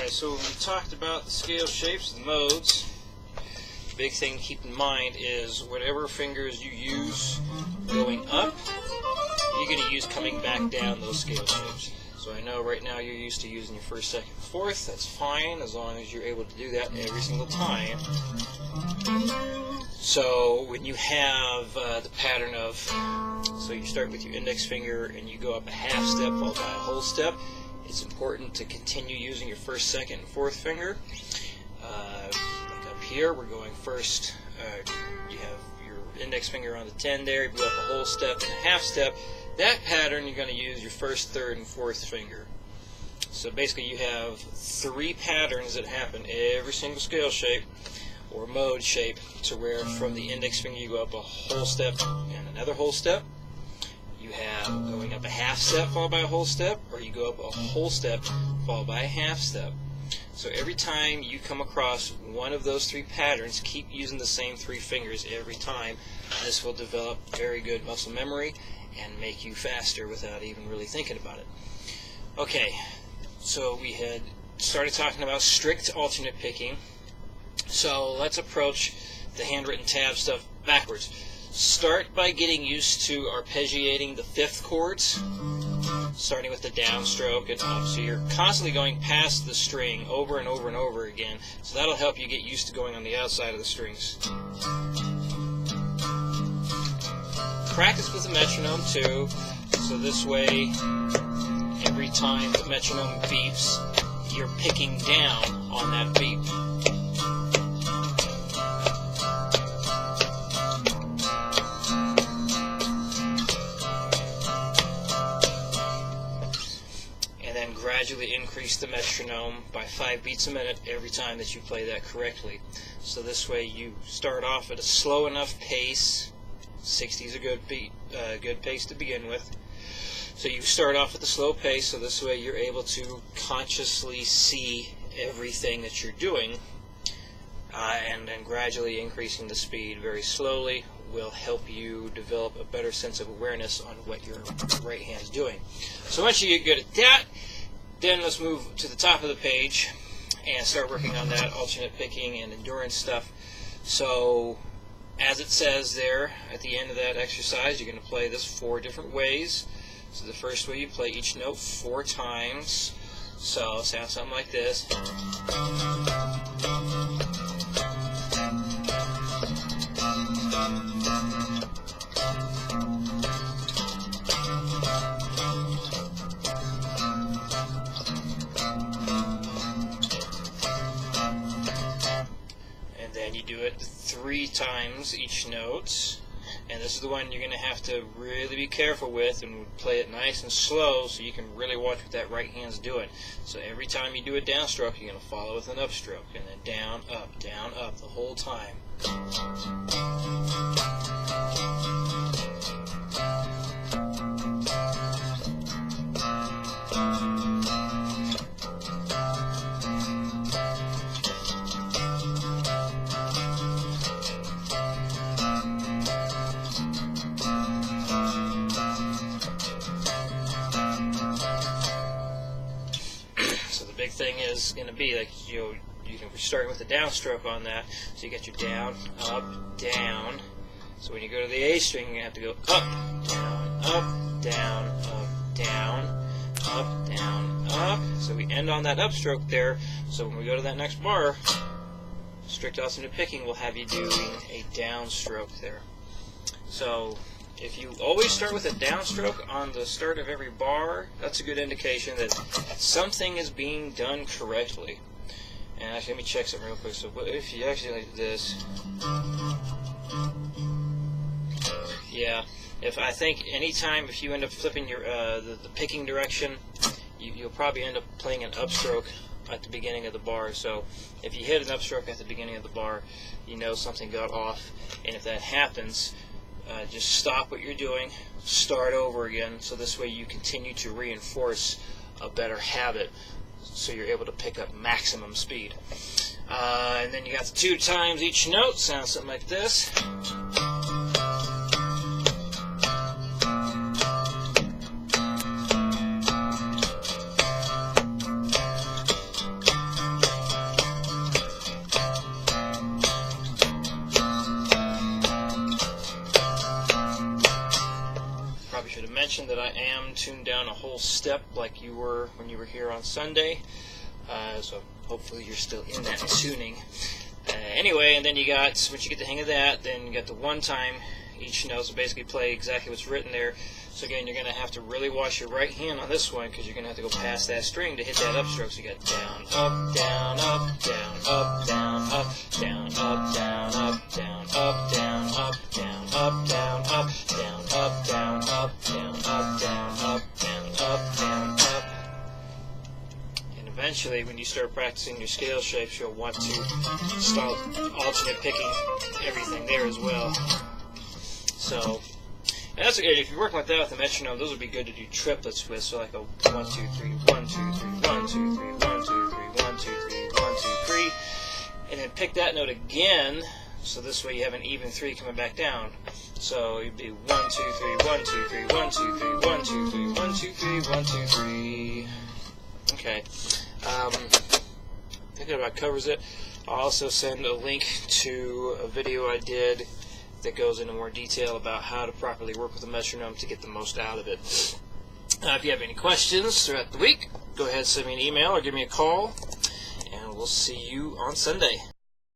Okay, so we talked about the scale shapes, the modes. The big thing to keep in mind is whatever fingers you use going up, you're going to use coming back down those scale shapes. So I know right now you're used to using your first, second, fourth. That's fine as long as you're able to do that every single time. So when you have the pattern of, so you start with your index finger and you go up a half step followed by a whole step, it's important to continue using your first, second, and fourth finger. Like up here, we're going first, you have your index finger on the 10 there, you go up a whole step and a half step. That pattern, you're going to use your first, third, and fourth finger. So basically you have 3 patterns that happen every single scale shape or mode shape, to where from the index finger you go up a whole step and another whole step. You have going up a half step followed by a whole step, or you go up a whole step followed by a half step. So every time you come across one of those 3 patterns, keep using the same 3 fingers every time. This will develop very good muscle memory and make you faster without even really thinking about it. Okay, so we had started talking about strict alternate picking. So let's approach the handwritten tab stuff backwards. Start by getting used to arpeggiating the 5th chords, starting with the downstroke and up. So you're constantly going past the string over and over and over again. So that'll help you get used to going on the outside of the strings. Practice with the metronome too, so this way every time the metronome beeps, you're picking down on that beep. And then gradually increase the metronome by 5 beats a minute every time that you play that correctly. So this way you start off at a slow enough pace. 60 is a good beat, good pace to begin with. So you start off at the slow pace, so this way you're able to consciously see everything that you're doing, and then gradually increasing the speed very slowly will help you develop a better sense of awareness on what your right hand's doing. So once you get good at that, then let's move to the top of the page and start working on that alternate picking and endurance stuff. So as it says there at the end of that exercise, you're going to play this 4 different ways. So the first way, you play each note 4 times. So it sounds something like this. And then you do it 3 times each note, and this is the one you're going to have to really be careful with and play it nice and slow so you can really watch what that right hand's doing. So every time you do a downstroke, you're going to follow with an upstroke, and then down, up the whole time. Big thing is going to be like you can start with a downstroke on that, so you get your down, up, down. So when you go to the A string, you have to go up, down, down, up, down, up. So we end on that upstroke there. So when we go to that next bar, strict alternate picking will have you doing a downstroke there. So if you always start with a downstroke on the start of every bar, that's a good indication that something is being done correctly. And actually, let me check something real quick. So if you actually like this, yeah, I think anytime if you end up flipping your the picking direction, you'll probably end up playing an upstroke at the beginning of the bar. So if you hit an upstroke at the beginning of the bar, you know something got off. And if that happens, just stop what you're doing, start over again, so this way you continue to reinforce a better habit so you're able to pick up maximum speed. And then you got the 2 times each note, sounds something like this. mention that I am tuned down a whole step like you were when you were here on Sunday. So hopefully you're still in that tuning. Anyway, and then you got, once you get the hang of that, then you got the one time each note, so basically play exactly what's written there. So again, you're going to have to really watch your right hand on this one because you're going to have to go past that string to hit that upstroke. So you got down, up, down, up, down, up, down, up, down, up, down, up, down, up, down, up, down, up, down, up, down, up, down, up, down, up, down, up, down, up, down, up. And eventually, when you start practicing your scale shapes, you'll want to start alternate picking everything there as well. So, and that's good. If you're working with that with the metronome, those would be good to do triplets with. So like a 1, 2, 3, 1, 2, 3, 1, 2, 3, 1, 2, 3, 1, 2, 3, 1, 2, 3, and then pick that note again. So this way you have an even 3 coming back down. So you'd be 1, 2, 3, 1, 2, 3, 1, 2, 3, 1, 2, 3, 1, 2, 3, 1, 2, 3. Okay. I think that about covers it. I'll also send a link to a video I did that goes into more detail about how to properly work with a metronome to get the most out of it. If you have any questions throughout the week, go ahead and send me an email or give me a call, and we'll see you on Sunday.